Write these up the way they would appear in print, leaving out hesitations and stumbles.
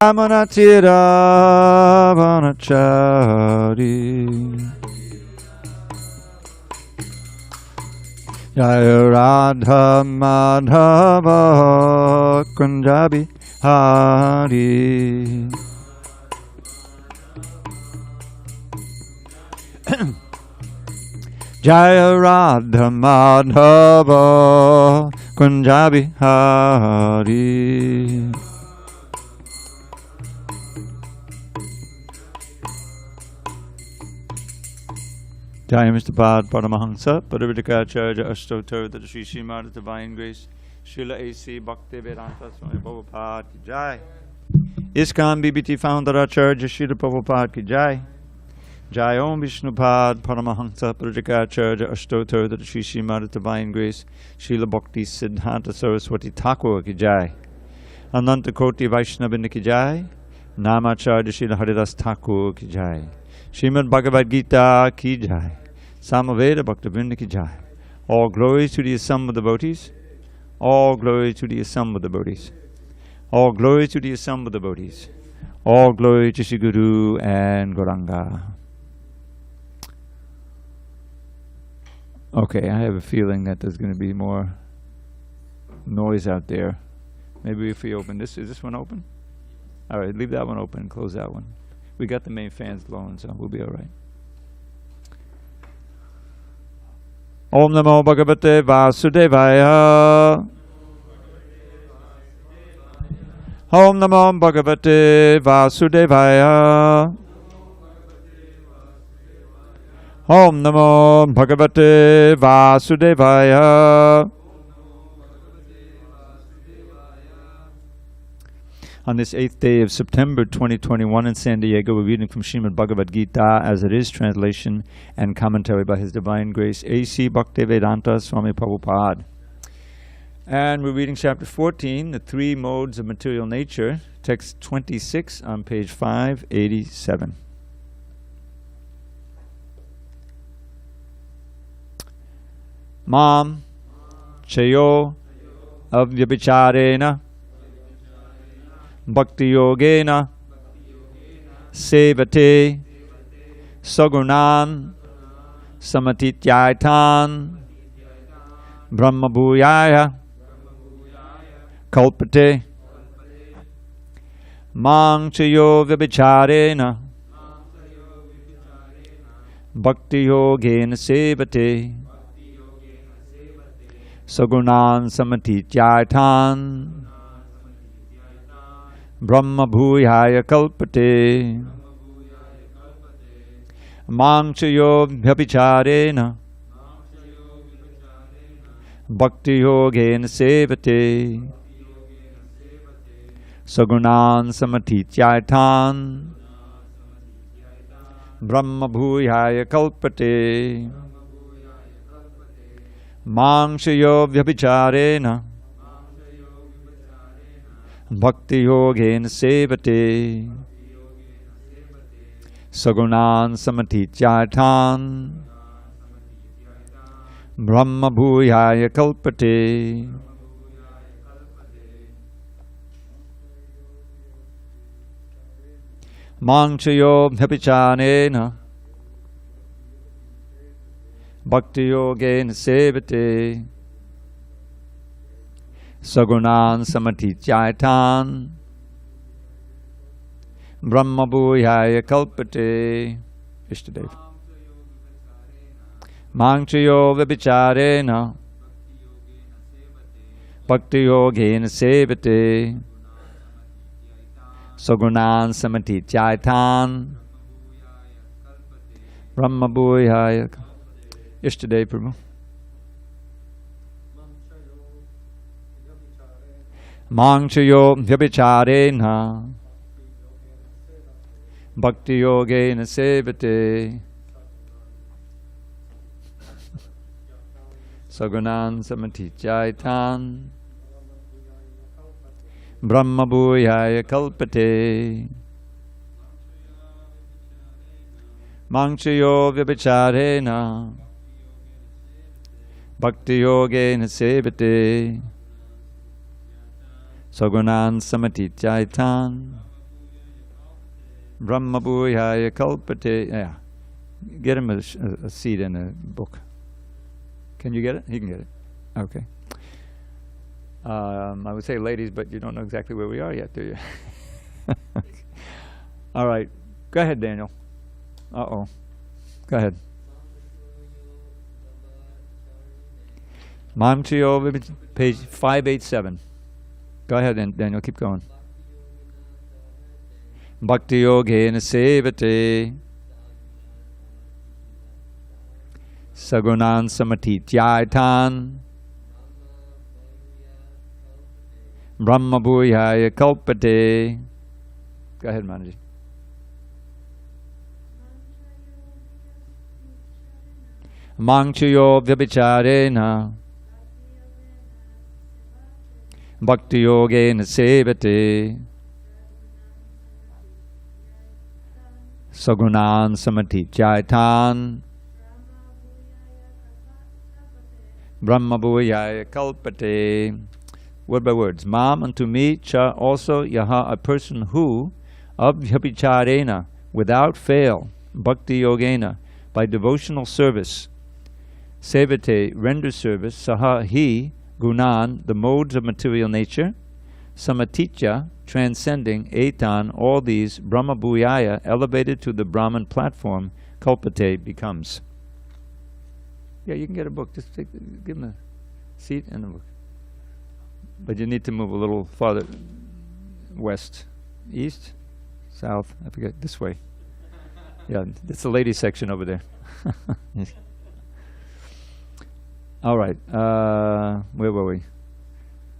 Amanatira Vanachari Jaya Radha Madhava Kunjabi Hari Jaya Radha Madhava Kunjabi Hari Jaya Mr. Pad Paramahansa Padavidikacharya Ashtotar the Sri Srimad Divine Grace Srila A.C. Bhakti Vedanta Swami Prabhupada Ki Jai ISKCON BBT Founder Acharya Srila Prabhupada Ki Jai Jai Om Vishnupad Paramahansa Pradikacharya Ashtotar the Sri Srimad Divine Grace Srila Bhakti Siddhanta Saraswati Thakur Ki Jai Ananta Koti Vaishnavindra Ki Jai Namacharya Srila Haridas Thakur Ki Jai Srimad Bhagavad Gita Ki Jai Samaveda Bhaktivinoda Ki Jai. All glory to the assembled devotees. All glory to the assembled devotees. All glory to the assembled devotees. All glory to Shri Guru and Gauranga. Okay, I have a feeling that there's going to be more noise out there. Maybe if we open this, is this one open? All right, leave that one open and close that one. We got the main fans blowing, so we'll be all right. Om Namo Bhagavate Vasudevaya. Om Namo Bhagavate Vasudevaya. Om Namo Bhagavate Vasudevaya. On this 8th day of September 2021 in San Diego, we're reading from Srimad Bhagavad Gita as it is, translation and commentary by His Divine Grace A.C. Bhaktivedanta Swami Prabhupada. And we're reading chapter 14, the three modes of material nature, text 26 on page 587. Mam Chayo Avyabhicharena Bhakti Yogena Sevate Sagunan Samatityaitan Brahma Bhuyaya Kalpate Mang Chayo Vyabhicharena Bhakti Yogena Sevate Sagunan Samatityaitan Brahma Bhuyaya Kalpate Mang Chayo Vyabhicharena Bhakti Yogena Sevate Sagunan Samatityaitan Brahma Bhuyaya Kalpate Mang Chayo Vyabhicharena Bhakti Yogena Sevate Sagunan Samatityaitan Brahma Bhuyaya Kalpate. Mang Chayo Vyabhicharena Bhakti Yogena Sevate Sagunan Samatityaitan Brahma Bhuyaya Kalpate. Ishtadev. Mang Chayo Vyabhicharena Bhakti Yogena Sevate Sagunan Samatityaitan Brahma Bhuyaya. Ishtadev, Prabhu. Mang Chayo Vyabhicharena Bhakti Yogena Sevate Sagunan Samatityaitan Brahma Bhuyaya Kalpate. Mang Chayo Vyabhicharena Bhakti Yogena Sevate Sagunan Samatityaitan Brahma Bhuyaya Kalpate. Yeah. Get him a seat in a book. Can you get it? He can get it. Okay. I would say ladies, but you don't know exactly where we are yet, do you? All right. Go ahead, Daniel. Uh-oh. Go ahead. Mamchiyo, page 587. Go ahead, Daniel. Keep going. Bhakti yogena sevate sagunan samatityaitan brahma bhuyaya kalpate. Go ahead, Manaji. Mangchayo vyabhicharena bhakti yogena sevate sagunan samatityaitan brahma bhuyaya kalpate. Word by words. Mam, unto me, cha, also, yaha, a person who, abhyabhicharena, without fail, bhakti yogena, by devotional service, sevate, renders service, saha, he, gunan, the modes of material nature, samatitya, transcending, etan, all these, brahma bhuyaya, elevated to the Brahman platform, kalpate, becomes. Yeah, you can get a book. Just give him a seat and a book. But you need to move a little farther west, east, south, I forget, this way. Yeah, it's the ladies section over there. All right, where were we?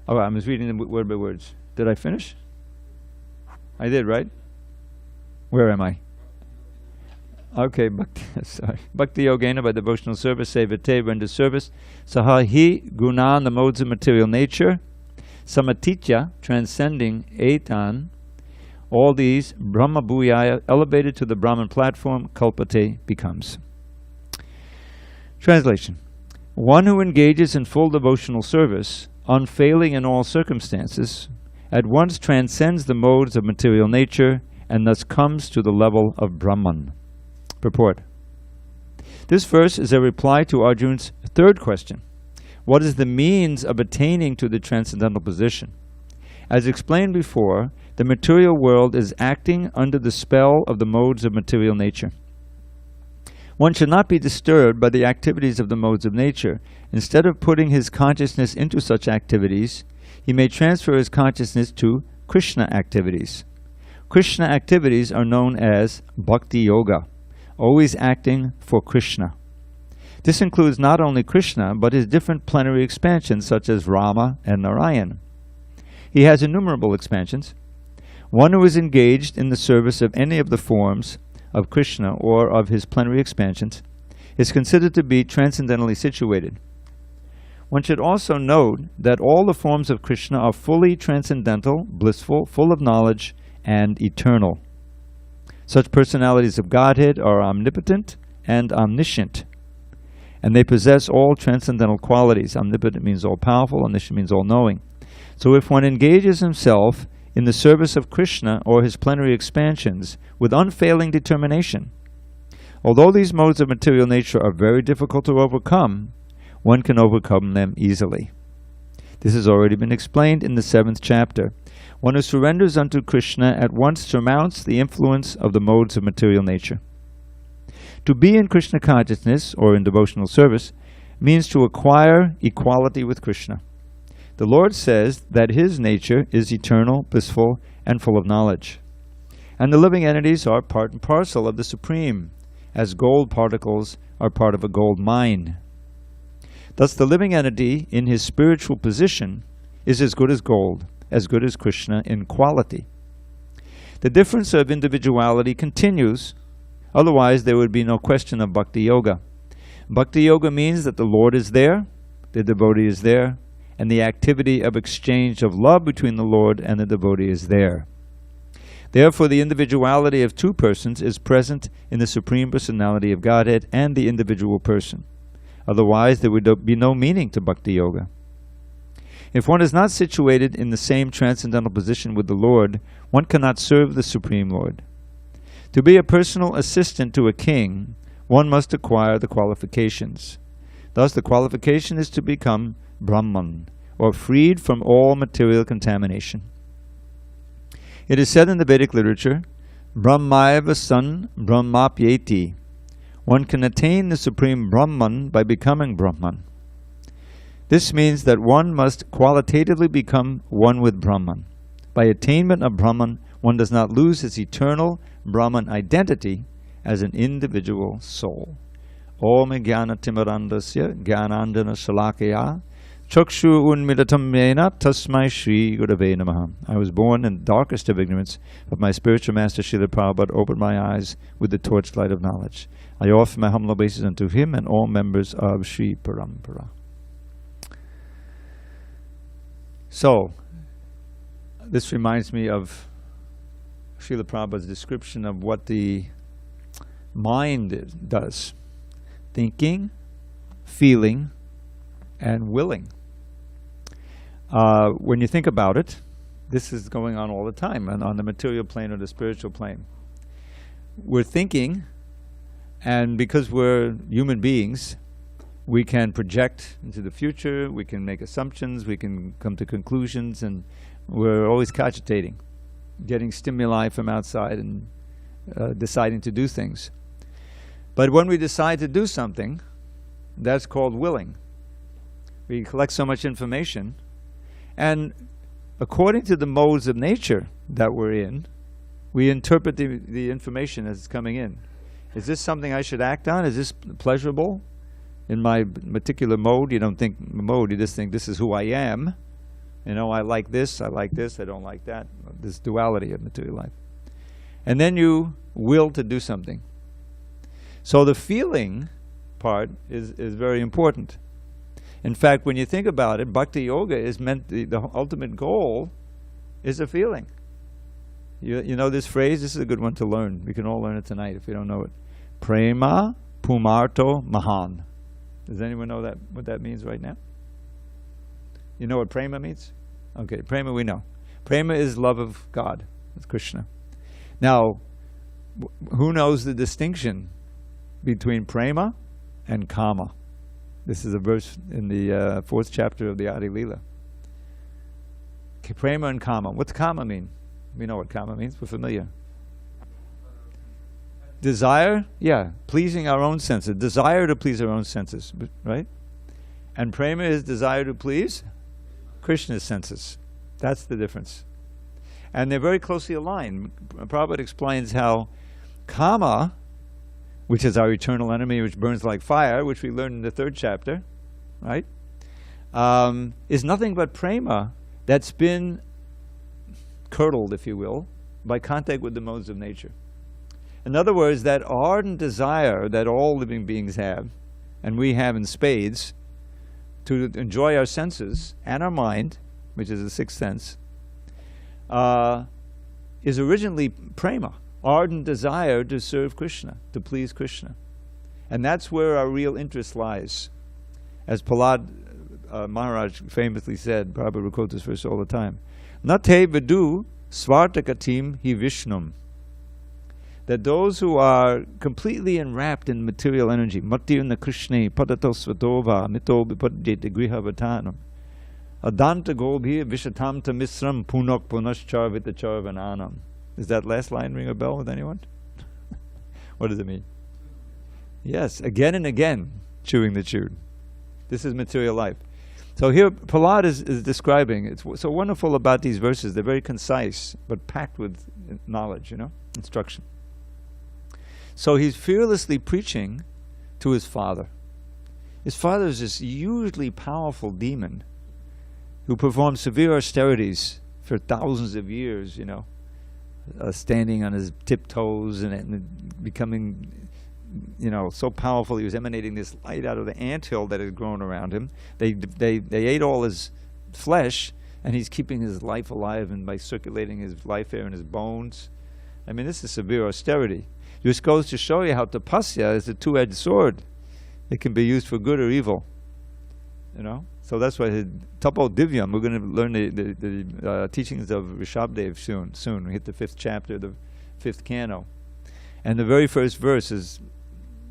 All right, I was reading the word by words. Did I finish? I did, right? Where am I? Okay, sorry. Bhakti yogena, by devotional service, sevate, render service. Sahahi, gunan, the modes of material nature. Samatitya, transcending, etan, all these, brahma bhuyaya, elevated to the Brahman platform, kalpate, becomes. Translation. One who engages in full devotional service, unfailing in all circumstances, at once transcends the modes of material nature and thus comes to the level of Brahman. Purport. This verse is a reply to Arjuna's third question. What is the means of attaining to the transcendental position? As explained before, the material world is acting under the spell of the modes of material nature. One should not be disturbed by the activities of the modes of nature. Instead of putting his consciousness into such activities, he may transfer his consciousness to Krishna activities. Krishna activities are known as Bhakti Yoga, always acting for Krishna. This includes not only Krishna, but his different plenary expansions such as Rama and Narayan. He has innumerable expansions. One who is engaged in the service of any of the forms of Krishna or of his plenary expansions is considered to be transcendentally situated. One should also note that all the forms of Krishna are fully transcendental, blissful, full of knowledge, and eternal. Such personalities of Godhead are omnipotent and omniscient, and they possess all transcendental qualities. Omnipotent means all-powerful, omniscient means all-knowing. So if one engages himself in the service of Krishna or his plenary expansions with unfailing determination, although these modes of material nature are very difficult to overcome, one can overcome them easily. This has already been explained in the 7th chapter. One who surrenders unto Krishna at once surmounts the influence of the modes of material nature. To be in Krishna consciousness, or in devotional service, means to acquire equality with Krishna. The Lord says that his nature is eternal, blissful, and full of knowledge. And the living entities are part and parcel of the Supreme, as gold particles are part of a gold mine. Thus the living entity in his spiritual position is as good as gold, as good as Krishna in quality. The difference of individuality continues, otherwise there would be no question of Bhakti Yoga. Bhakti Yoga means that the Lord is there, the devotee is there, and the activity of exchange of love between the Lord and the devotee is there. Therefore, the individuality of two persons is present in the Supreme Personality of Godhead and the individual person. Otherwise, there would be no meaning to Bhakti Yoga. If one is not situated in the same transcendental position with the Lord, one cannot serve the Supreme Lord. To be a personal assistant to a king, one must acquire the qualifications. Thus, the qualification is to become Brahman, or freed from all material contamination. It is said in the Vedic literature, Brahmaiva san Brahmapyeti. One can attain the supreme Brahman by becoming Brahman. This means that one must qualitatively become one with Brahman. By attainment of Brahman, one does not lose his eternal Brahman identity as an individual soul. Om Jnana Timarandasya Jnanandana Shalakaya Chakshu Unmilatam Mena Tasmai Shri Gurave Namaha. I was born in the darkest of ignorance, but my spiritual master Srila Prabhupada opened my eyes with the torchlight of knowledge. I offer my humble obeisance unto him and all members of Sri Parampara. So, this reminds me of Srila Prabhupada's description of what the mind does. Thinking, feeling, and willing. When you think about it, this is going on all the time on the material plane or the spiritual plane. We're thinking, and because we're human beings, we can project into the future, we can make assumptions, we can come to conclusions, and we're always cogitating, getting stimuli from outside and deciding to do things. But when we decide to do something, that's called willing. We collect so much information, and according to the modes of nature that we're in, we interpret the information as it's coming in. Is this something I should act on? Is this pleasurable? In my particular mode, you don't think mode, you just think this is who I am. You know, I like this, I don't like that. This duality of material life. And then you will to do something. So the feeling part is very important. In fact, when you think about it, Bhakti Yoga is meant, the ultimate goal is a feeling. You know this phrase? This is a good one to learn. We can all learn it tonight if we don't know it. Prema Pumarto Mahan. Does anyone know what that means right now? You know what prema means? Okay, prema we know. Prema is love of God, with Krishna. Now, who knows the distinction between prema and kama? This is a verse in the 4th chapter of the Adi Leela. Okay, prema and kama. What's kama mean? We know what kama means. We're familiar. Desire, yeah, pleasing our own senses. Desire to please our own senses, right? And prema is desire to please Krishna's senses. That's the difference. And they're very closely aligned. Prabhupada explains how kama, which is our eternal enemy, which burns like fire, which we learned in the 3rd chapter, right? Is nothing but prema that's been curdled, if you will, by contact with the modes of nature. In other words, that ardent desire that all living beings have, and we have in spades, to enjoy our senses and our mind, which is the 6th sense, is originally prema, ardent desire to serve Krishna, to please Krishna. And that's where our real interest lies. As Prahlad Maharaj famously said, Prabhupada quotes this verse all the time, Nate vidu svartakatim hi Vishnum. That those who are completely enwrapped in material energy, matirna Krishna padato svatova mito bipadjete grihavathanam adanta gobhi vishatamta misram punok punascharvita charvananam. Does that last line ring a bell with anyone? What does it mean? Yes, again and again, chewing the chewed. This is material life. So here, Prahlad is describing, it's so wonderful about these verses, they're very concise, but packed with knowledge, you know, instruction. So he's fearlessly preaching to his father. His father is this hugely powerful demon who performed severe austerities for thousands of years, you know, standing on his tiptoes and becoming, you know, so powerful. He was emanating this light out of the anthill that had grown around him. They ate all his flesh, and he's keeping his life alive and by circulating his life air in his bones. I mean, this is severe austerity. This goes to show you how tapasya is a two-edged sword. It can be used for good or evil. You know? So that's why Tapo Divyam, we're going to learn the teachings of Rishabdev soon. We hit the 5th chapter, the 5th canto. And the very first verse is,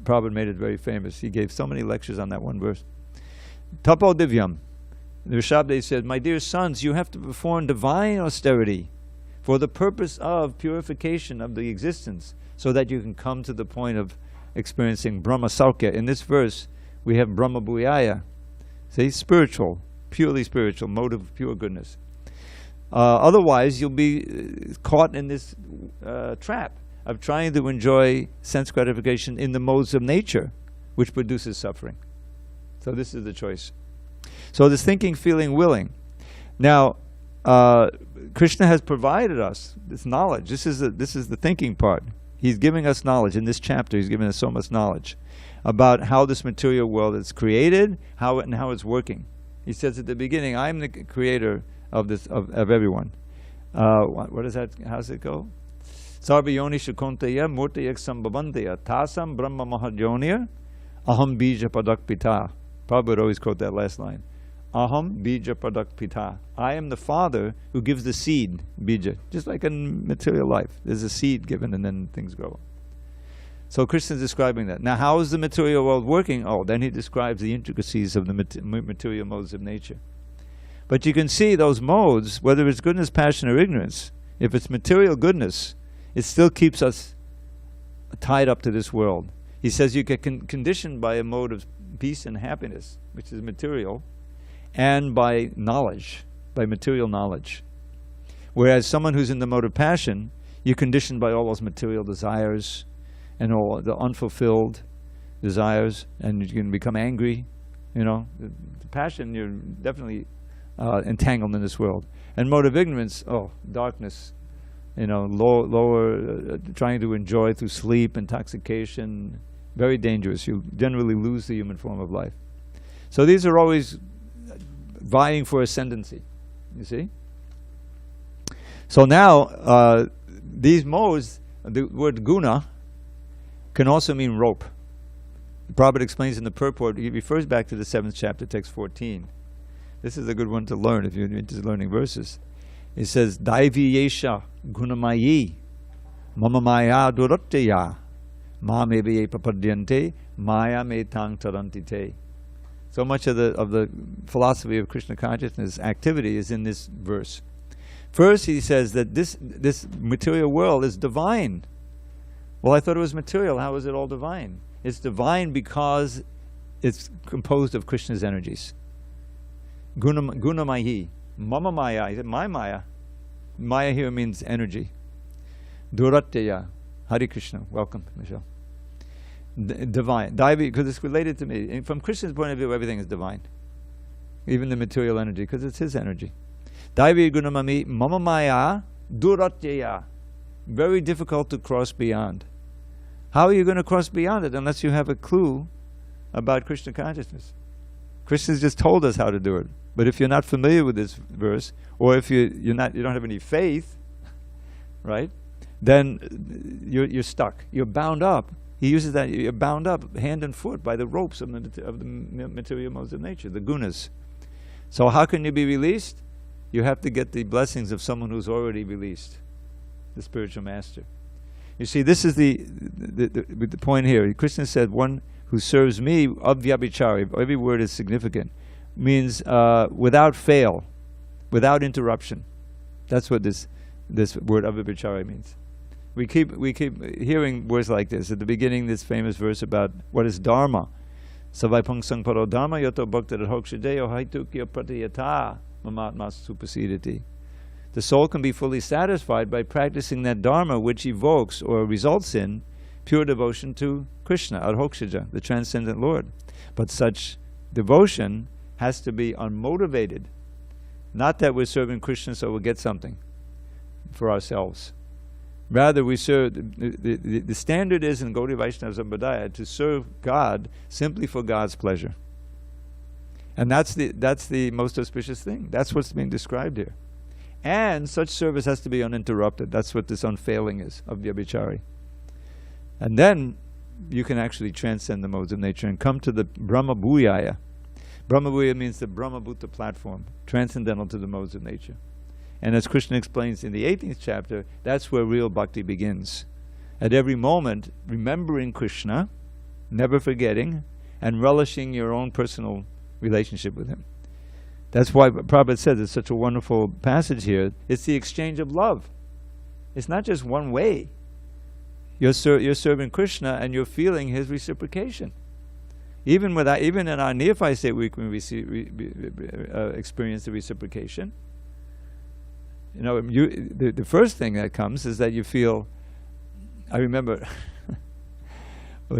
Prabhupada made it very famous. He gave so many lectures on that one verse. Tapo divyam. The Rishabdev said, my dear sons, you have to perform divine austerity for the purpose of purification of the existence, so that you can come to the point of experiencing Brahma Saukya. In this verse, we have Brahma Bhuyaya. See, spiritual, purely spiritual, mode of pure goodness. Otherwise, you'll be caught in this trap of trying to enjoy sense gratification in the modes of nature, which produces suffering. So this is the choice. So this thinking, feeling, willing. Now, Krishna has provided us this knowledge. This is the thinking part. He's giving us knowledge. In this chapter, he's giving us so much knowledge about how this material world is created, how it's working. He says at the beginning, I am the creator of this of everyone. What is that? How does it go? Sarva yoni shakunteya murtayak sambhavanteya tasam brahma mahajoniya aham bija padak pita. Prabhupada would always quote that last line. Aham bija padak pita. I am the father who gives the seed, bija. Just like in material life. There's a seed given and then things grow. So Krishna is describing that. Now how is the material world working? Oh, then he describes the intricacies of the material modes of nature. But you can see those modes, whether it's goodness, passion, or ignorance, if it's material goodness, it still keeps us tied up to this world. He says you get conditioned by a mode of peace and happiness, which is material, and by knowledge, by material knowledge. Whereas someone who's in the mode of passion, you're conditioned by all those material desires and all the unfulfilled desires, and you can become angry. You know, the passion, you're definitely entangled in this world. And mode of ignorance, darkness, you know, lower, trying to enjoy through sleep, intoxication, very dangerous. You generally lose the human form of life. So these are always vying for ascendancy, you see? So now, these modes, the word guna can also mean rope. Prabhupada explains in the purport, he refers back to the 7th chapter, text 14. This is a good one to learn if you're into learning verses. It says, Daivi yesha gunamayi mama maya duratteya ma meviye papadyante maya metang tarantite. So much of the philosophy of Krishna consciousness activity is in this verse. First, he says that this material world is divine. Well, I thought it was material. How is it all divine? It's divine because it's composed of Krishna's energies. Gunamayi. Mama maya. He said, my maya. Maya here means energy. Duratteya. Hare Krishna. Welcome, Michelle. Divine. Because it's related to me. And from Krishna's point of view, everything is divine. Even the material energy, because it's his energy. Daivi gunamami mama maya duratteya. Very difficult to cross beyond. How are you going to cross beyond it unless you have a clue about Krishna consciousness? Krishna's just told us how to do it. But if you're not familiar with this verse, or if you don't have any faith, right? Then you're stuck. You're bound up. He uses that. You're bound up hand and foot by the ropes of the material modes of nature, the gunas. So how can you be released? You have to get the blessings of someone who's already released, the spiritual master. You see, this is the point here. Krishna said, one who serves me, avyabhichari, every word is significant, means without fail, without interruption. That's what this word avyabhichari means. We keep hearing words like this. At the beginning, this famous verse about what is dharma. Savaipang sangparo dharma yato bhakta hokshadeyo haitukya pratiyata mamatmas supasidati. The soul can be fully satisfied by practicing that dharma which evokes or results in pure devotion to Krishna, Adhokshaja, the transcendent Lord. But such devotion has to be unmotivated. Not that we're serving Krishna so we'll get something for ourselves. Rather, we serve, the standard is in Gaudiya Vaishnava Sampradaya to serve God simply for God's pleasure. And that's the most auspicious thing. That's what's being described here. And such service has to be uninterrupted. That's what this unfailing is, of Vyabhichari. And then you can actually transcend the modes of nature and come to the Brahma Bhuyaya. Brahma Bhuya means the Brahma Bhuta platform, transcendental to the modes of nature. And as Krishna explains in the 18th chapter, that's where real bhakti begins. at every moment, remembering Krishna, never forgetting, and relishing your own personal relationship with him. That's why Prabhupada says it's such a wonderful passage here. It's the exchange of love. It's not just one way. You're serving Krishna and you're feeling his reciprocation. Even in our neophyte state, we can experience the reciprocation. You know, the first thing that comes is that you feel. I remember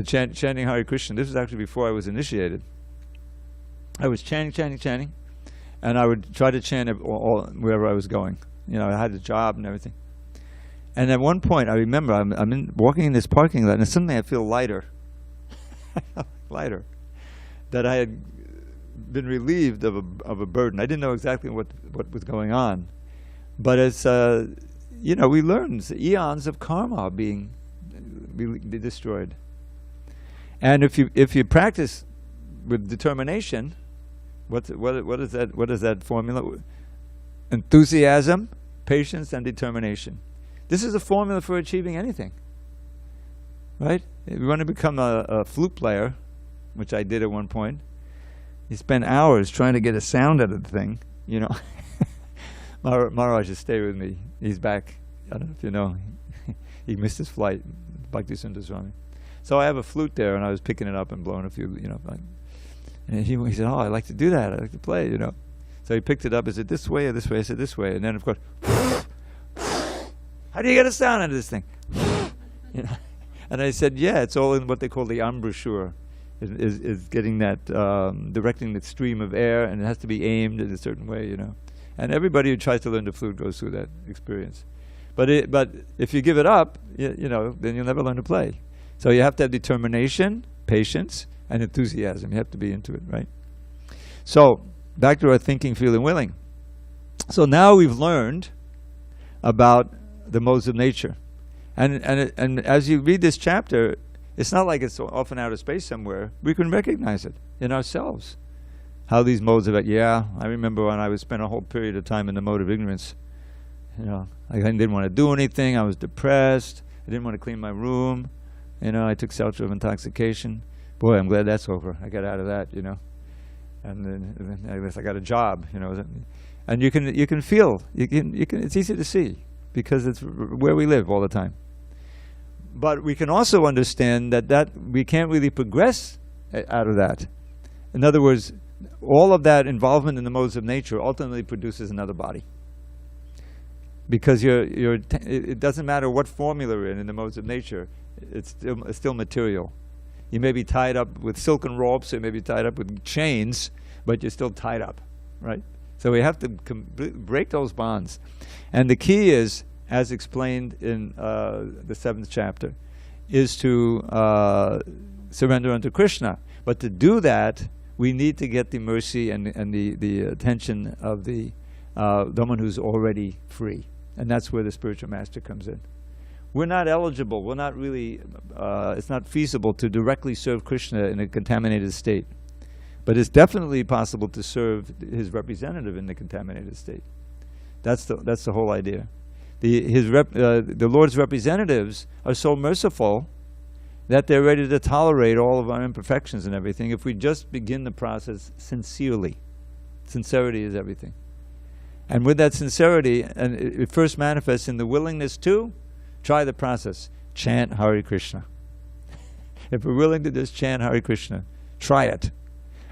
chanting Hare Krishna. This was actually before I was initiated. I was chanting, and I would try to chant wherever I was going. You know, I had a job and everything. And at one point, I remember I'm walking in this parking lot, and suddenly I feel lighter. Lighter. That I had been relieved of a burden. I didn't know exactly what was going on. But as, you know, we learned eons of karma are being destroyed. And if you practice with determination, what is that formula? Enthusiasm, patience, and determination. This is a formula for achieving anything, right? If you want to become a flute player, which I did at one point, you spend hours trying to get a sound out of the thing, you know. Maharaj is stay with me. He's back. I don't know if you know. He missed his flight, Bhakti Sundar Swami. So I have a flute there, and I was picking it up and blowing a few, you know. And he said, "Oh, I like to do that. I like to play, you know." So he picked it up. Is it this way or this way? I said, "This way." And then, of course, how do you get a sound out of this thing? You know? And I said, "Yeah, it's all in what they call the embouchure. Is getting that, directing the stream of air, and it has to be aimed in a certain way, you know." And everybody who tries to learn the flute goes through that experience. But if you give it up, you know, then you'll never learn to play. So you have to have determination, patience, and enthusiasm. You have to be into it, right? So back to our thinking, feeling, willing. So now we've learned about the modes of nature, and as you read this chapter, it's not like it's off in outer space somewhere. We can recognize it in ourselves. How these modes of it. Yeah, I remember when I was spent a whole period of time in the mode of ignorance. You know, I didn't want to do anything. I was depressed. I didn't want to clean my room. You know, I took self-drug intoxication. Boy, I'm glad that's over. I got out of that. You know, and then I guess I got a job. You know, and you can feel. It's easy to see because it's where we live all the time. But we can also understand that we can't really progress out of that. In other words, all of that involvement in the modes of nature ultimately produces another body. Because it doesn't matter what formula you're in the modes of nature, it's still material. You may be tied up with silken ropes, you may be tied up with chains, but you're still tied up, right? So we have to break those bonds. And the key is, as explained in the 7th chapter, is to surrender unto Krishna. But to do that, we need to get the mercy and the attention of the one who's already free. And that's where the spiritual master comes in. We're not eligible, we're not really, it's not feasible to directly serve Krishna in a contaminated state. But it's definitely possible to serve his representative in the contaminated state. That's the whole idea. The Lord's representatives are so merciful that they're ready to tolerate all of our imperfections and everything if we just begin the process sincerely. Sincerity is everything. And with that sincerity, and it first manifests in the willingness to try the process. Chant Hare Krishna. If we're willing to just chant Hare Krishna, try it.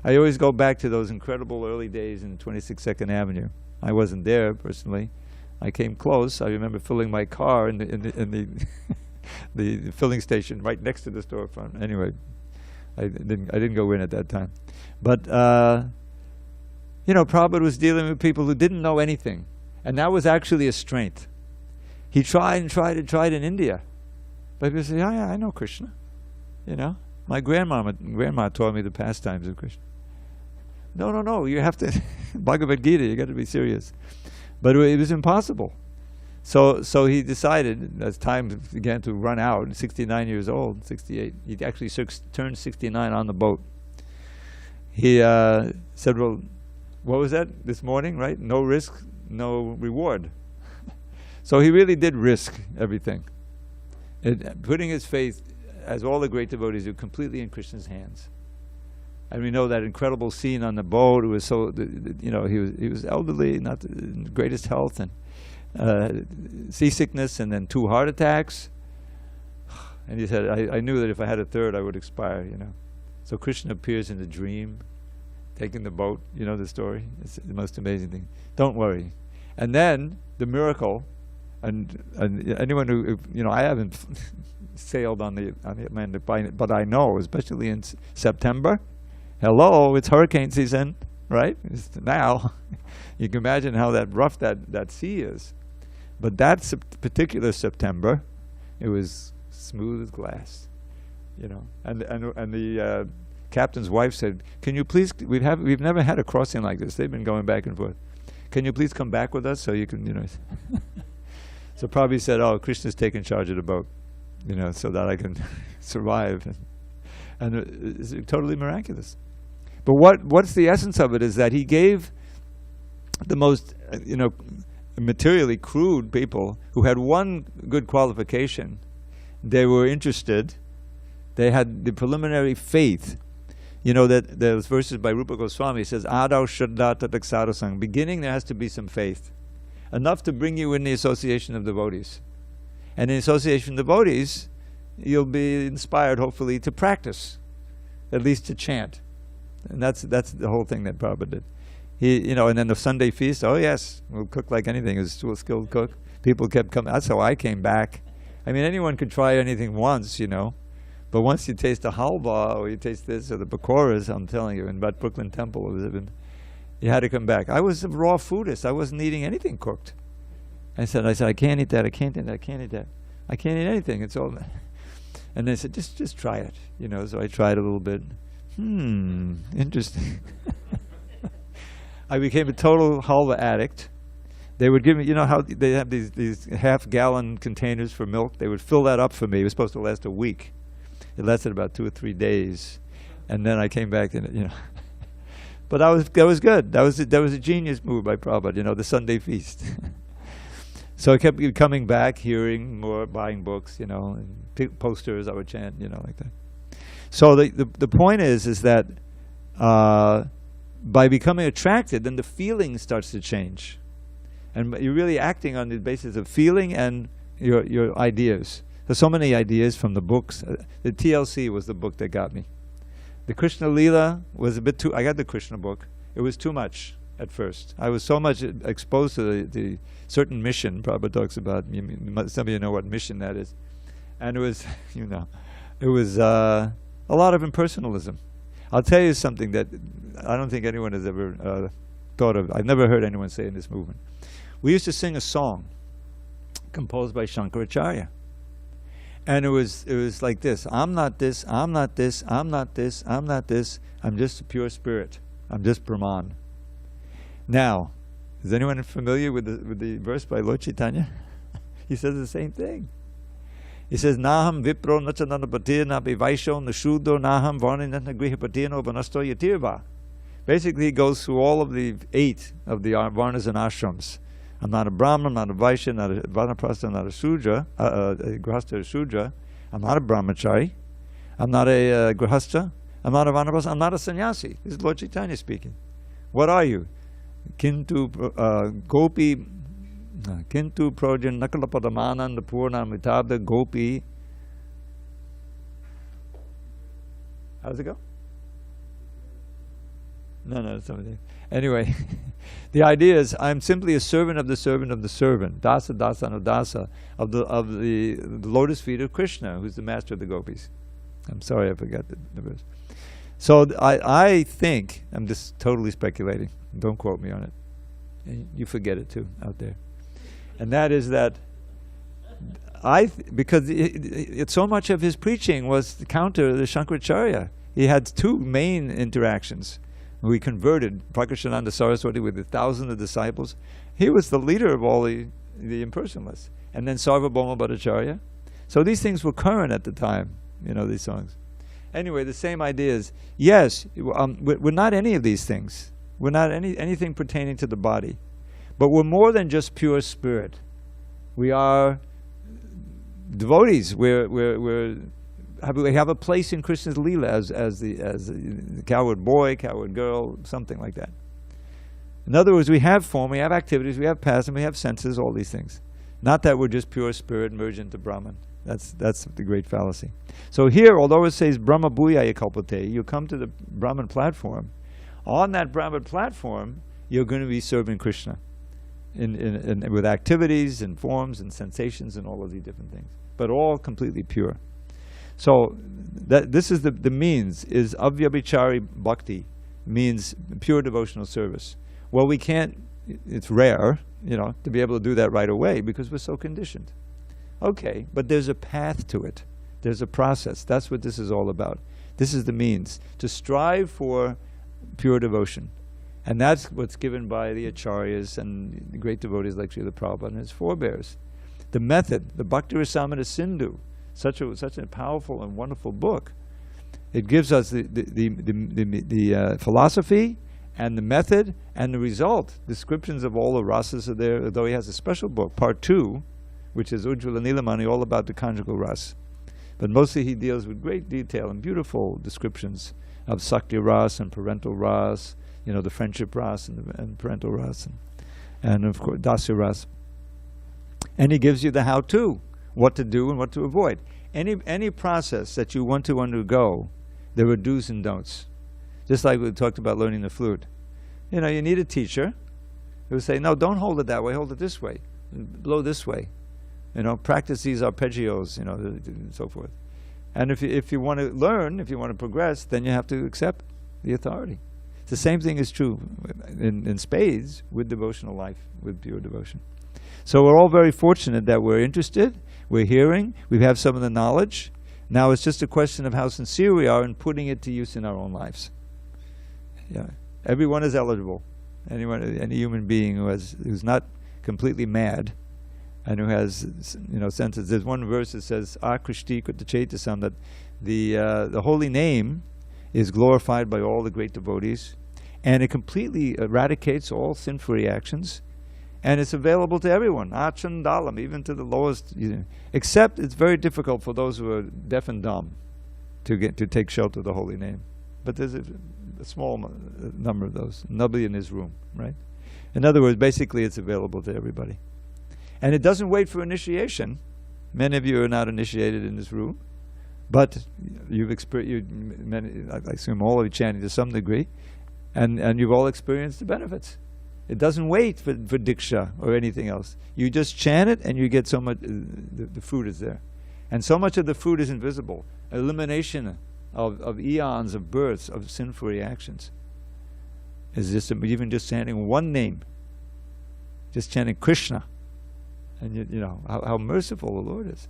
I always go back to those incredible early days in 26 2nd Avenue. I wasn't there personally. I came close. I remember filling my car in the the filling station right next to the storefront. Anyway, I didn't go in at that time. But you know, Prabhupada was dealing with people who didn't know anything, and that was actually a strength. He tried and tried and tried in India, but people say, "Yeah, I know Krishna." You know, my grandma taught me the pastimes of Krishna. No, you have to Bhagavad Gita. You got to be serious. But it was impossible. So he decided, as time began to run out, 69 years old, 68, he actually turned 69 on the boat. He said, well, what was that this morning, right? No risk, no reward. So he really did risk everything. putting his faith, as all the great devotees do, completely in Krishna's hands. And we know that incredible scene on the boat. It was so, he was elderly, not in the greatest health, and seasickness, and then 2 heart attacks. And he said, I knew that if I had a third, I would expire, So Krishna appears in a dream, taking the boat. You know the story? It's the most amazing thing. Don't worry. And then the miracle, and anyone who, I haven't sailed on the Atlantic, but I know, especially in September, hello, it's hurricane season, right? It's now. You can imagine how rough that sea is. But that particular September, it was smooth as glass, And the captain's wife said, "Can you please? We've never had a crossing like this. They've been going back and forth. Can you please come back with us so you can, So Prabhupada said, "Oh, Krishna's taking charge of the boat, so that I can survive." And it's totally miraculous. But what's the essence of it is that he gave the most, materially crude people who had one good qualification. They were interested. They had the preliminary faith. That those verses by Rupa Goswami says, "Adav Shraddha Tatak Sang." Beginning, there has to be some faith, enough to bring you in the association of devotees. And in association of devotees, you'll be inspired, hopefully, to practice, at least to chant. And that's the whole thing that Prabhupada did. He, and then the Sunday feast. Oh yes, we'll cook like anything. He was a skilled cook. People kept coming. That's how I came back. I mean, anyone could try anything once, but once you taste the halva, or you taste this, or the pakoras, I'm telling you, in that Brooklyn Temple, you had to come back. I was a raw foodist. I wasn't eating anything cooked. I said, I can't eat that. I can't eat that. I can't eat that. I can't eat anything. It's all. And they said, just try it, So I tried a little bit. Interesting. I became a total halva addict. They would give me, how they have these half-gallon containers for milk. They would fill that up for me. It was supposed to last a week. It lasted about 2 or 3 days, and then I came back and But that was good. That was a genius move by Prabhupada. The Sunday feast. So I kept coming back, hearing more, buying books, and posters. I would chant, like that. So the point is that by becoming attracted, then the feeling starts to change. And you're really acting on the basis of feeling and your ideas. There's so many ideas from the books. The TLC was the book that got me. The Krishna Leela was a bit too... I got the Krishna book. It was too much at first. I was so much exposed to the certain mission Prabhupada talks about. Some of you know what mission that is. And it was, it was a lot of impersonalism. I'll tell you something that I don't think anyone has ever thought of. I've never heard anyone say in this movement. We used to sing a song composed by Shankaracharya. And it was like this: I'm not this, I'm not this, I'm not this, I'm not this, I'm just a pure spirit. I'm just Brahman. Now, is anyone familiar with the verse by Lord Chaitanya? He says the same thing. He says, Naham vipro nachananapatir napi vaisho nashudo naham varninatna grihapatino banasto yatirva. Basically, he goes through all of the 8 of the varnas and ashrams. I'm not a Brahman, I'm not a Vaishya, not a Vanaprastha, I'm not a Sudra, a Grihastha or Sudra. I'm not a Brahmachari. I'm not a Grihastha. I'm not a Vanaprastha. I'm not a sannyasi. This is Lord Chaitanya speaking. What are you? Kintu gopi, kintu projan nakalapadamanan purna mitabda gopi. How does it go? No, something. Anyway, the idea is I'm simply a servant of the servant of the servant. Dasa dasana dasa of the lotus feet of Krishna, who's the master of the gopis. I'm sorry, I forgot the verse. So I think, I'm just totally speculating. Don't quote me on it. And you forget it too out there. And that is that because so much of his preaching was to counter the Shankaracharya. He had 2 main interactions. We converted Prakashananda Saraswati with 1,000 of disciples. He was the leader of all the impersonalists. And then Sarvabhauma Bhattacharya. So these things were current at the time, these songs. Anyway, the same idea is, yes, we're not any of these things. We're not anything pertaining to the body. But we're more than just pure spirit. We are devotees. We have a place in Krishna's Leela as the coward boy, coward girl, something like that. In other words, we have form, we have activities, we have past, and we have senses, all these things. Not that we're just pure spirit merged into Brahman. That's the great fallacy. So here, although it says Brahma Bhuyaya Kalpate, you come to the Brahman platform. On that Brahman platform, you're going to be serving Krishna with activities and forms and sensations and all of these different things, but all completely pure. So this is the means, is avyabhichari bhakti, means pure devotional service. Well, we can't, it's rare, to be able to do that right away because we're so conditioned. Okay, but there's a path to it. There's a process. That's what this is all about. This is the means, to strive for pure devotion. And that's what's given by the acharyas and the great devotees like Srila Prabhupada and his forebears. The method, the Bhakti Rasamrita Sindhu, such a powerful and wonderful book. It gives us the philosophy and the method and the result. Descriptions of all the rasas are there, although he has a special book, part 2, which is Ujjvala Nilamani, all about the conjugal ras. But mostly he deals with great detail and beautiful descriptions of Sakti ras and parental ras, the friendship ras and parental ras, and of course Dasya ras. And he gives you the how-to, what to do and what to avoid. Any process that you want to undergo, there are do's and don'ts. Just like we talked about learning the flute. You need a teacher who will say, no, don't hold it that way, hold it this way, blow this way. Practice these arpeggios, and so forth. And if you want to learn, if you want to progress, then you have to accept the authority. The same thing is true in spades with devotional life, with pure devotion. So we're all very fortunate that we're interested, we're hearing, we have some of the knowledge. Now it's just a question of how sincere we are in putting it to use in our own lives. Yeah, everyone is eligible. Any human being who's not completely mad and who has senses. There's one verse that says, Akrishti Kutachetasam, that the holy name is glorified by all the great devotees, and it completely eradicates all sin-free actions, and it's available to everyone, achandalam, even to the lowest, except it's very difficult for those who are deaf and dumb to take shelter of the holy name. But there's a small number of those. Nobody in this room, right? In other words, basically it's available to everybody. And it doesn't wait for initiation. Many of you are not initiated in this room, but you've experienced, I assume all of you chanting to some degree, and you've all experienced the benefits. It doesn't wait for diksha or anything else. You just chant it and you get so much, the fruit is there. And so much of the fruit is invisible. Elimination of eons of births of sin-free actions is just even just chanting one name, just chanting Krishna, and how merciful the Lord is.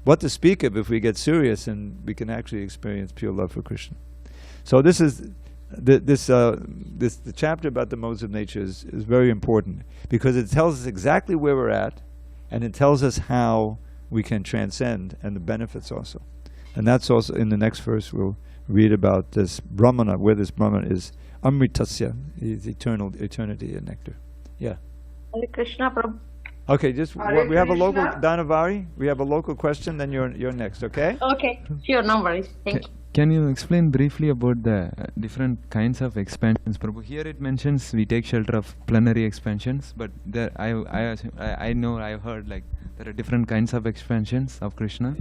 What to speak of if we get serious and we can actually experience pure love for Krishna. So this is the chapter about the modes of nature is very important because it tells us exactly where we're at, and it tells us how we can transcend and the benefits also. And that's also in the next verse we'll read about this Brahmana, where this Brahmana is Amritasya, is eternity and nectar. Yeah. Hare Krishna, Prabhu. Okay, we have a local, Danavari, we have a local question, then you're next, okay? Okay, sure, no worries. Thank you. Can you explain briefly about the different kinds of expansions, Prabhu? Here it mentions we take shelter of plenary expansions, but there I've heard like there are different kinds of expansions of Krishna.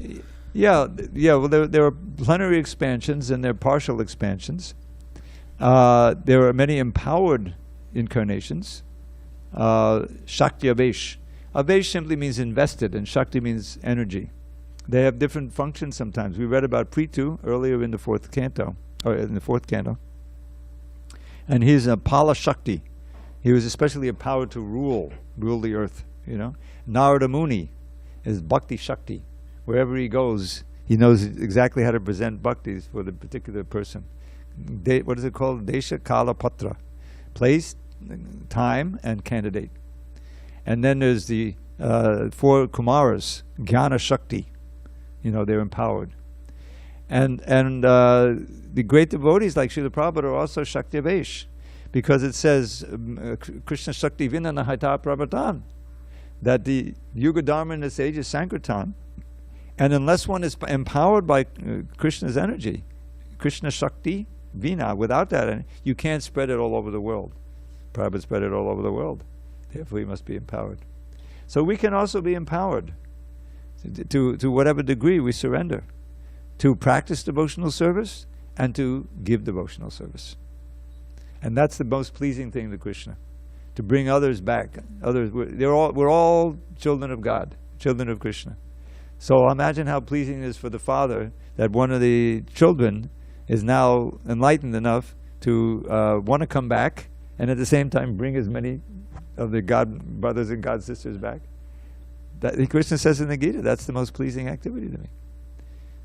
Yeah. Well, there are plenary expansions and there are partial expansions. There are many empowered incarnations. Shakti Avesh. Avesh simply means invested, and Shakti means energy. They have different functions sometimes. We read about Prithu earlier in the fourth canto. And he's a Pala Shakti. He was especially empowered to rule the earth, Narada Muni is Bhakti Shakti. Wherever he goes, he knows exactly how to present bhaktis for the particular person. What is it called? Desha Kala Patra. Place, time, and candidate. And then there's the 4 Kumaras, Jnana Shakti. They're empowered. And the great devotees like Srila Prabhupada are also Shakti Avesh, because it says Krishna Shakti Vinana Haita Prabhatan, that the Yuga Dharma in this age is Sankirtan, And unless one is empowered by Krishna's energy, Krishna Shakti, Vina, without that, you can't spread it all over the world. Prabhupada spread it all over the world. Therefore, we must be empowered. So we can also be empowered to whatever degree we surrender, to practice devotional service and to give devotional service. And that's the most pleasing thing to Krishna, to bring others back. We're all children of God, children of Krishna. So imagine how pleasing it is for the Father that one of the children is now enlightened enough to want to come back, and at the same time bring as many of the God brothers and God sisters back. That Krishna says in the Gita, that's the most pleasing activity to me.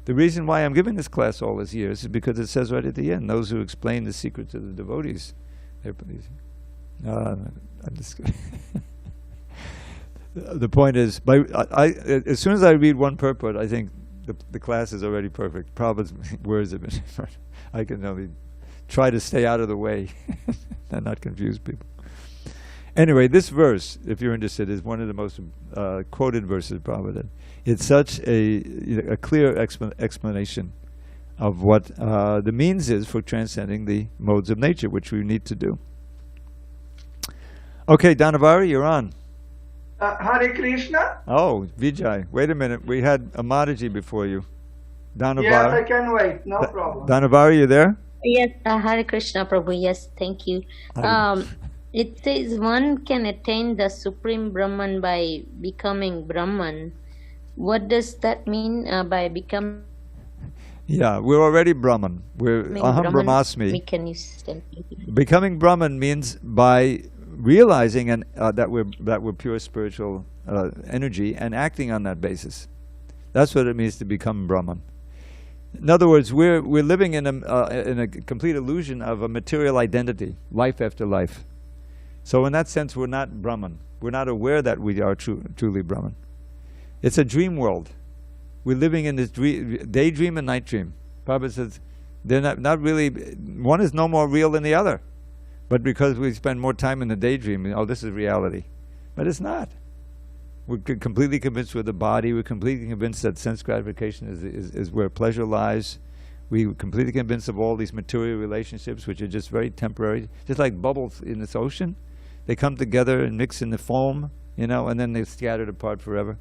The reason why I'm giving this class all these years is because it says right at the end, those who explain the secret to the devotees, they're pleasing. I'm just the point is, as soon as I read one purport, I think the class is already perfect. Prabhupada's words have been I can only try to stay out of the way and not confuse people. Anyway, this verse, if you're interested, is one of the most quoted verses Prabhupada. It's such a clear explanation of what the means is for transcending the modes of nature, which we need to do. Okay, Dhanavari, you're on. Hare Krishna. Oh, Vijay. Wait a minute. We had a Mataji before you. Dhanavari. Yes, I can wait. No problem. Dhanavari, you there? Yes, Hare Krishna Prabhu. Yes, thank you. It says one can attain the Supreme Brahman by becoming Brahman. What does that mean by becoming? Yeah, we're already Brahman. We're Aham Brahman? Brahmasmi. Can you stand? Becoming Brahman means by realizing that we're pure spiritual energy and acting on that basis. That's what it means to become Brahman. In other words, we're living in a complete illusion of a material identity, life after life. So in that sense, we're not Brahman. We're not aware that we are truly Brahman. It's a dream world. We're living in this daydream and night dream. Prabhupada says they're not really, one is no more real than the other. But because we spend more time in the daydream, oh, this is reality. But it's not. We're completely convinced we're the body. We're completely convinced that sense gratification is where pleasure lies. We're completely convinced of all these material relationships, which are just very temporary. Just like bubbles in this ocean. They come together and mix in the foam, and then they're scattered apart forever.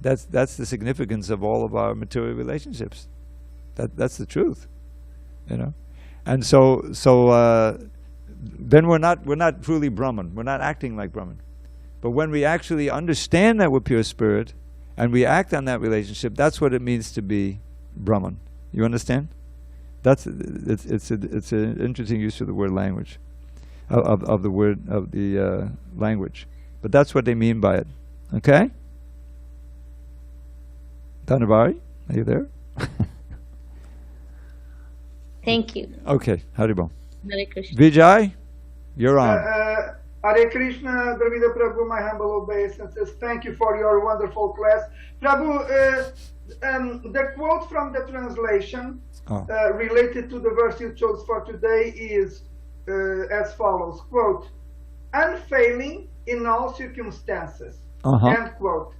That's the significance of all of our material relationships. That's the truth, And so then we're not truly Brahman. We're not acting like Brahman. But when we actually understand that we're pure spirit and we act on that relationship, that's what it means to be Brahman. You understand? It's an interesting use of the word language, of the language. But that's what they mean by it. Okay? Dhanavari, are you there? Thank you. Okay, Haribol. Hare Krishna. Vijay, you're on. Hare Krishna, Dravida Prabhu, my humble obeisances. Thank you for your wonderful class. Prabhu, the quote from the translation related to the verse you chose for today is as follows, quote, unfailing in all circumstances, end quote.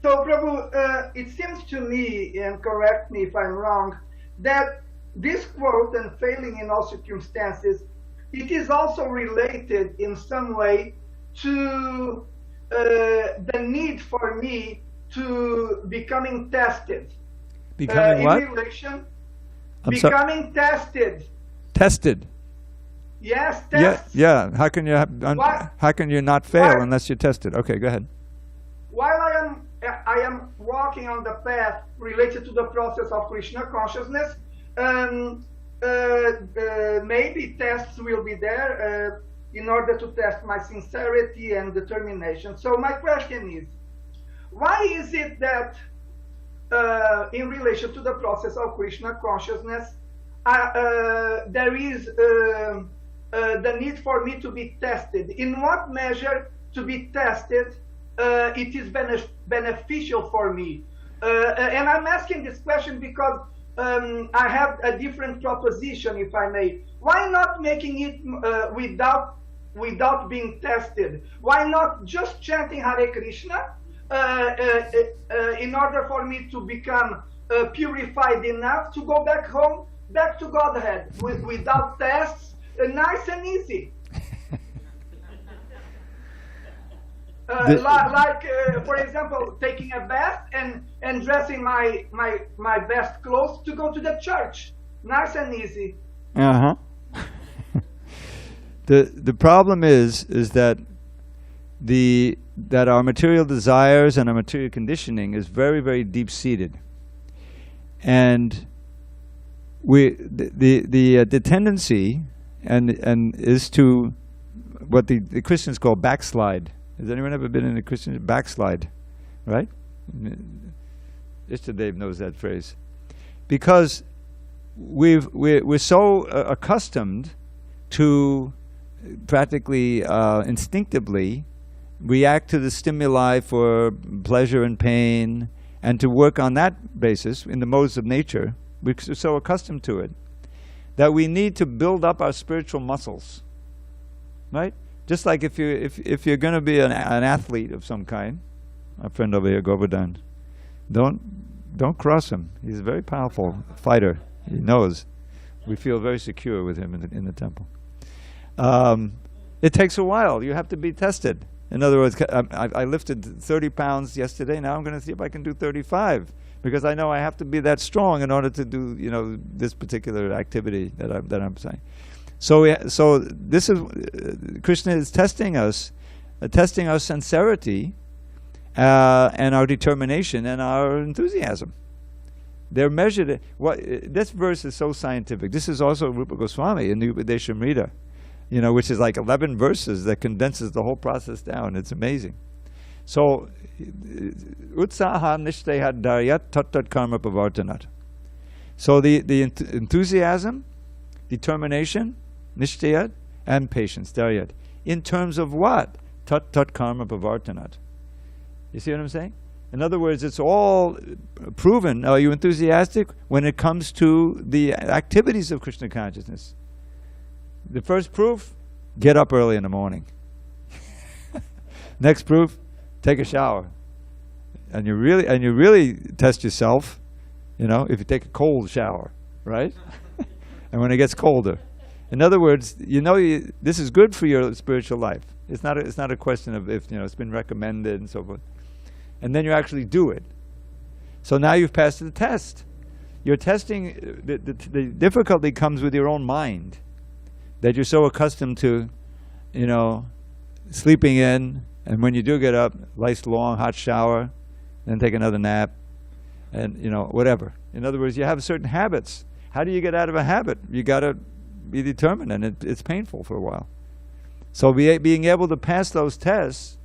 So Prabhu, it seems to me, and correct me if I'm wrong, that this quote, unfailing in all circumstances, it is also related in some way to the need for me to becoming tested. Becoming what? In relation, becoming tested. Tested. Yes, tests. Yeah. How can you not fail unless you're tested? Okay, go ahead. While I am walking on the path related to the process of Krishna consciousness, maybe tests will be there in order to test my sincerity and determination. So my question is, why is it that in relation to the process of Krishna consciousness, there is the need for me to be tested? In what measure to be tested it is beneficial for me? And I'm asking this question because I have a different proposition, if I may. Why not making it without being tested? Why not just chanting Hare Krishna in order for me to become purified enough to go back home, back to Godhead, without tests, nice and easy. For example, taking a bath and dressing my best clothes to go to the church. Nice and easy. Uh-huh. The problem is that that our material desires and our material conditioning is very, very deep-seated. And the tendency and is to what the Christians call backslide. Has anyone ever been in a Christian backslide? Right? Mr. Dave knows that phrase. Because we're so accustomed to practically instinctively react to the stimuli for pleasure and pain, and to work on that basis in the modes of nature. We're so accustomed to it that we need to build up our spiritual muscles, right? Just like if you're going to be an athlete of some kind, our friend over here, Govardhan, don't cross him. He's a very powerful fighter. He knows. We feel very secure with him in the temple. It takes a while. You have to be tested. In other words, I lifted 30 pounds yesterday. Now I'm going to see if I can do 35, because I know I have to be that strong in order to do, this particular activity that I'm saying. So this is Krishna is testing us, testing our sincerity and our determination and our enthusiasm. They're measured. This verse is so scientific. This is also Rupa Goswami in the Upadeshamrita, which is like 11 verses that condenses the whole process down. It's amazing. So, utsaha nishtaya daryat tat karma pavartanat. So the enthusiasm, determination, nishtaya, and patience, daryat. In terms of what? Tat karma pavartanat. You see what I'm saying? In other words, it's all proven. Are you enthusiastic when it comes to the activities of Krishna consciousness? The first proof, get up early in the morning. Next proof, take a shower. And you really test yourself, if you take a cold shower, right? And when it gets colder. In other words, this is good for your spiritual life. It's not a question of if it's been recommended and so forth. And then you actually do it. So now you've passed the test. You're testing, the difficulty comes with your own mind, that you're so accustomed to, sleeping in, and when you do get up, nice long hot shower, then take another nap, and whatever. In other words, you have certain habits. How do you get out of a habit? You got to be determined, and it's painful for a while. So being able to pass those tests,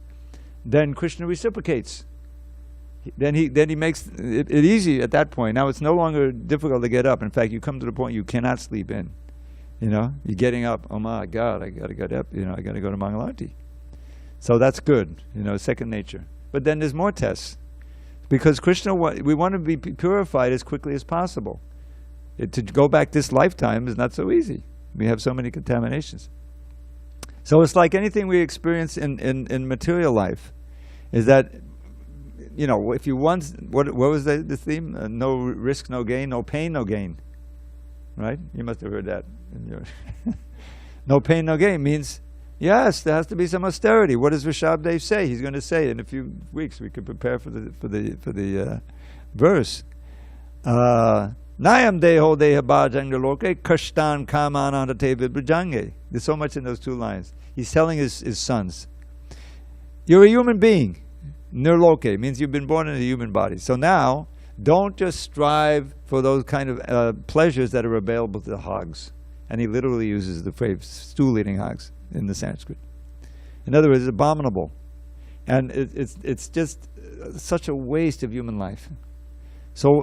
then Krishna reciprocates. Then he makes it easy at that point. Now it's no longer difficult to get up. In fact, you come to the point you cannot sleep in. You're getting up. Oh my God, I got to get up. I got to go to Mangalarti. So that's good. Second nature. But then there's more tests, because Krishna, we want to be purified as quickly as possible. To go back this lifetime is not so easy. We have so many contaminations. So it's like anything we experience in material life, is that, if you once, what was the theme? No risk, no gain, no pain, no gain. Right? You must have heard that. No pain, no gain means, yes, there has to be some austerity. What does Rishabdev say? He's going to say in a few weeks. We could prepare for the verse. Nayam deho deha bhajanga loke kashtan kamanandate vidbhajange. There's so much in those two lines. He's telling his sons, you're a human being. Nirloke means you've been born in a human body. So now, don't just strive for those kind of pleasures that are available to the hogs. And he literally uses the phrase stool-eating hogs in the Sanskrit. In other words, it's abominable. And it's just such a waste of human life. So,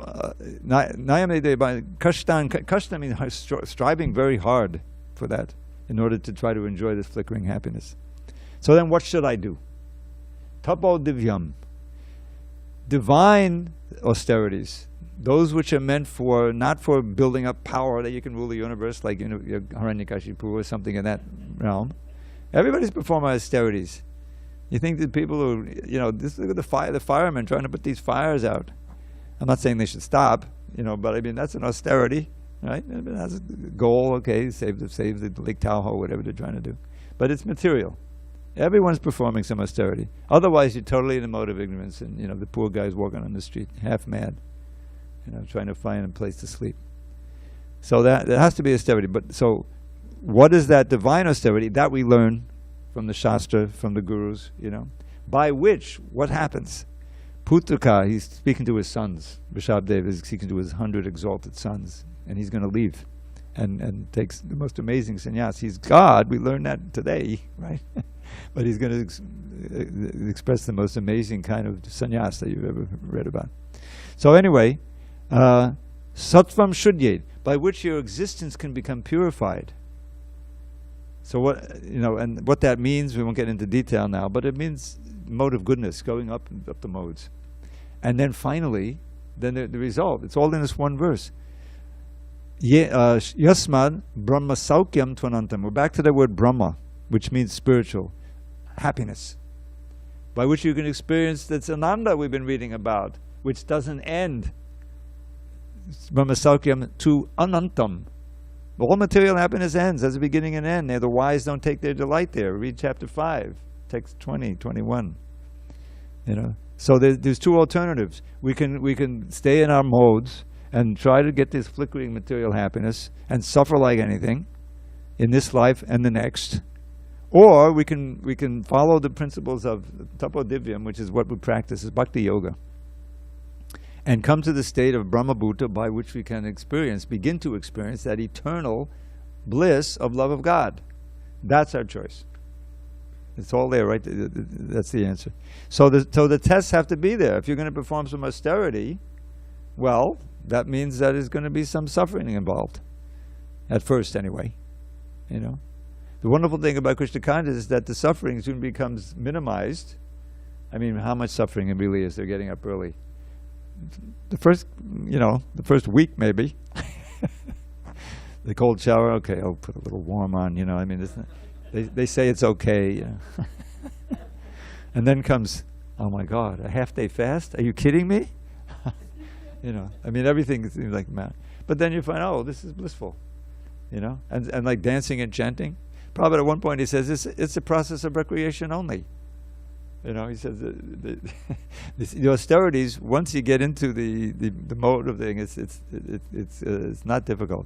kashta means striving very hard for that in order to try to enjoy this flickering happiness. So then what should I do? Tapo divyam. Divine austerities. Those which are meant for, not for building up power that you can rule the universe, like Hiranyakashipu or something in that realm. Everybody's performing austerities. You think that people who, look at the firemen trying to put these fires out. I'm not saying they should stop, but I mean, that's an austerity, right? I mean, that's a goal, okay, save the Lake Tahoe, whatever they're trying to do. But it's material. Everyone's performing some austerity. Otherwise, you're totally in a mode of ignorance, and, the poor guy's walking on the street, half mad, trying to find a place to sleep. So that has to be austerity. But so, what is that divine austerity? That we learn from the Shastra, from the gurus, by which, what happens? Putraka, he's speaking to his sons. Rishabdev is speaking to his 100 exalted sons, and he's going to leave and takes the most amazing sannyas. He's God, we learned that today, right? But he's going to express the most amazing kind of sannyas that you've ever read about. So anyway, Sattvam Shudyet, by which your existence can become purified. So what, and what that means, we won't get into detail now, but it means mode of goodness, going up the modes. And then finally, then the result, it's all in this one verse. Yasmad Brahma Saukyam Tvanantam. We're back to the word Brahma, which means spiritual happiness, by which you can experience that's Ananda we've been reading about, which doesn't end. Brahma Saukyam to Anantam. All material happiness ends. There's a beginning and end. The wise don't take their delight there. Read chapter 5, text 20, 21. So there's two alternatives. We can stay in our modes and try to get this flickering material happiness and suffer like anything in this life and the next. Or we can follow the principles of Tapodivyam, which is what we practice as Bhakti Yoga, and come to the state of Brahmabhuta, by which we can begin to experience that eternal bliss of love of God. That's our choice. It's all there, right? That's the answer. So the tests have to be there. If you're going to perform some austerity, well, that means that there's going to be some suffering involved. At first, anyway. The wonderful thing about Krishna consciousness is that the suffering soon becomes minimized. I mean, how much suffering it really is? They're getting up early. The first week maybe. The cold shower, okay, I'll put a little warm on, I mean, they say it's okay. And then comes, oh my God, a half-day fast? Are you kidding me? I mean, everything seems like man. But then you find, oh, this is blissful, and like dancing and chanting. Probably at one point he says, it's a process of recreation only. He says the austerities, once you get into the mode of thing, it's not difficult.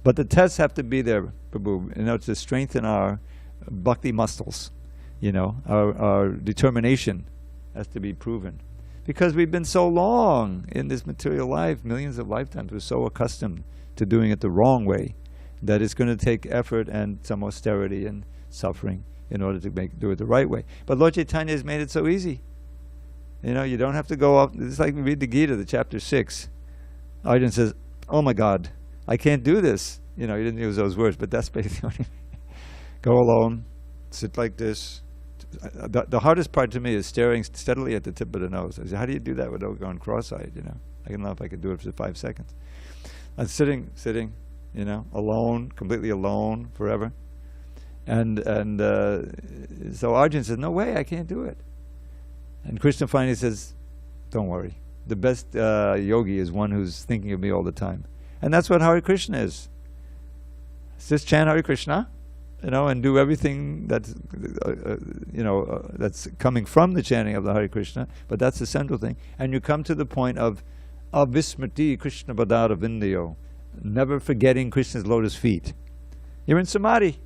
But the tests have to be there, Prabhu, to strengthen our bhakti muscles. Our determination has to be proven. Because we've been so long in this material life, millions of lifetimes, we're so accustomed to doing it the wrong way, that it's going to take effort and some austerity and suffering in order to do it the right way. But Lord Chaitanya has made it so easy. You don't have to go up. It's like we read the Gita, the chapter 6. Arjuna says, oh my God, I can't do this. He didn't use those words, but that's basically what he go alone, sit like this. The hardest part to me is staring steadily at the tip of the nose. I say, how do you do that without going cross-eyed, I don't know if I could do it for 5 seconds. I'm sitting, alone, completely alone, forever. And so Arjuna says, no way, I can't do it. And Krishna finally says, don't worry. The best yogi is one who's thinking of me all the time. And that's what Hare Krishna is. Just chant Hare Krishna, and do everything that's, that's coming from the chanting of the Hare Krishna. But that's the central thing. And you come to the point of Avismriti Krishna Padara Vindyo, never forgetting Krishna's lotus feet. You're in samadhi.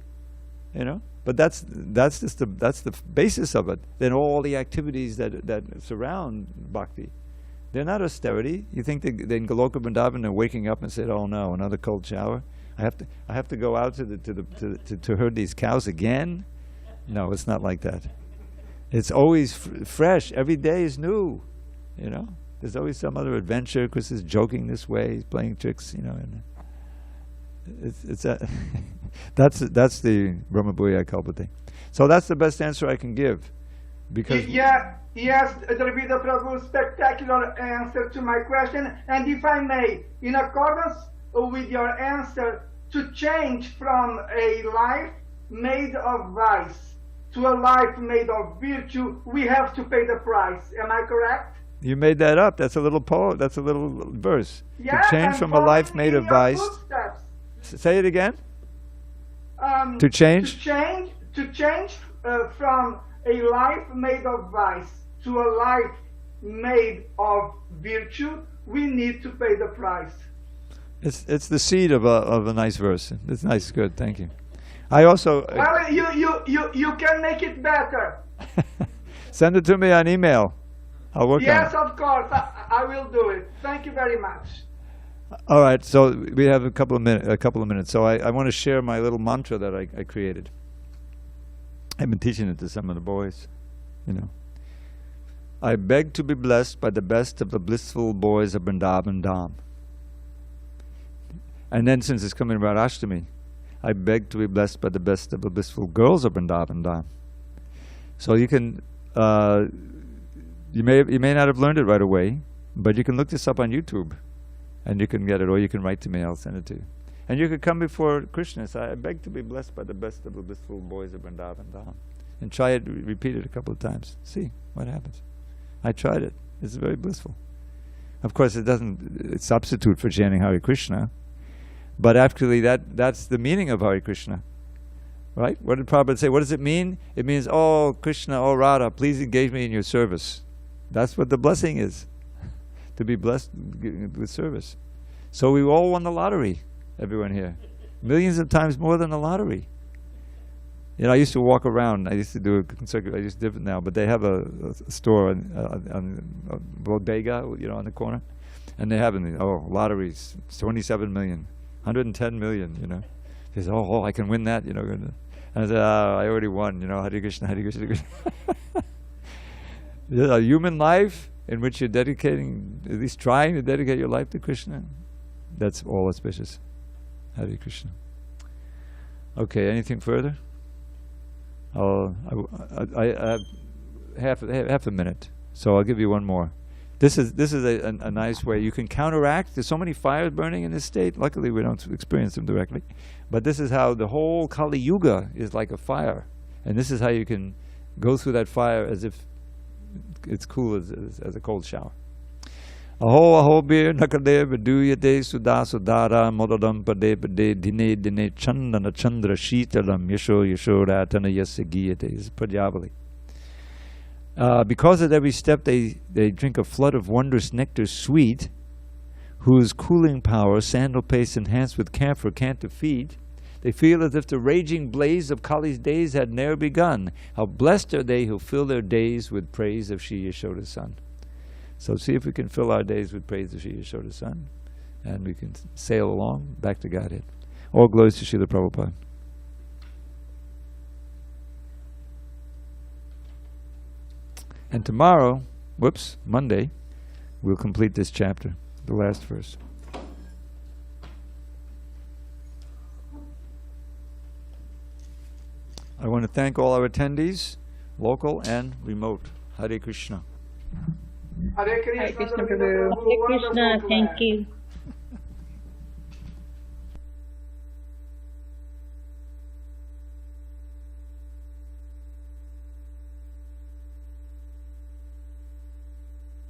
But that's the basis of it. Then all the activities that surround bhakti, they're not austerity. You think that in Goloka Vrindavan they're waking up and said, "Oh no, another cold shower. I have to go out to herd these cows again." No, it's not like that. It's always fresh. Every day is new. There's always some other adventure. Chris is joking this way. He's playing tricks. And that's the Brahma Bhuya Kalpa thing. So that's the best answer I can give. Because yes, Dravida Prabhu, spectacular answer to my question. And if I may, in accordance with your answer, to change from a life made of vice to a life made of virtue, we have to pay the price. Am I correct? You made that up. That's a little poem. That's a little verse. Yeah, to change I'm from a life following made in of your vice. footsteps. Say it again. To change? To change from a life made of vice to a life made of virtue, we need to pay the price. It's the seed of a nice verse. It's nice. Good. Thank you. I also Well, you can make it better. send it to me on email. I'll work on it. Yes, of course. I will do it. Thank you very much. All right, so we have a couple of minutes. So I want to share my little mantra that I created. I've been teaching it to some of the boys, you know. I beg to be blessed by the best of the blissful boys of Vrindavan Dham. And then, since it's coming about Ashtami, I beg to be blessed by the best of the blissful girls of Vrindavan Dham. So you can, you may not have learned it right away, but you can look this up on YouTube. And you can get it, or you can write to me, I'll send it to you. And you could come before Krishna and say, I beg to be blessed by the best of the blissful boys of Vrindavan Dham. And try it, repeat it a couple of times. See what happens. I tried it. It's very blissful. Of course, it's substitute for chanting Hare Krishna. But actually, that's the meaning of Hare Krishna. Right? What did Prabhupada say? What does it mean? It means, oh, Krishna, oh, Radha, please engage me in your service. That's what the blessing is. To be blessed with service. So we all won the lottery, everyone here. Millions of times more than the lottery. You know, I used to walk around. I used to do I used to do it now, but they have a store on Bodega, you know, on the corner. And they have, lotteries, 27 million, 110 million, you know. They say, oh, I can win that, you know. And I said, I already won, you know, Hare Krishna, Hare Krishna, Hare Krishna. A human life in which you're dedicating, at least trying to dedicate your life to Krishna, that's all auspicious. Hare Krishna. Okay, anything further? I have half a minute, so I'll give you one more. This is a nice way you can counteract. There's so many fires burning in this state. Luckily, we don't experience them directly, but this is how the whole Kali Yuga is like a fire, and this is how you can go through that fire as if it's cool as a cold shower. Aho bir nakadev duyate sudha sudara modadam pade pade dine dine chandana chandra shitalam yasho yashoratana yasagiyate is Prajavali. Because at every step they drink a flood of wondrous nectar sweet, whose cooling power sandal paste enhanced with camphor can't defeat. They feel as if the raging blaze of Kali's days had ne'er begun. How blessed are they who fill their days with praise of Shri Yashoda's son. So see if we can fill our days with praise of Shri Yashoda's son, and we can sail along back to Godhead. All glories to Srila Prabhupada. And tomorrow, Monday, we'll complete this chapter, the last verse. I want to thank all our attendees, local and remote. Hare Krishna. Hare Krishna, Hare Krishna, thank you.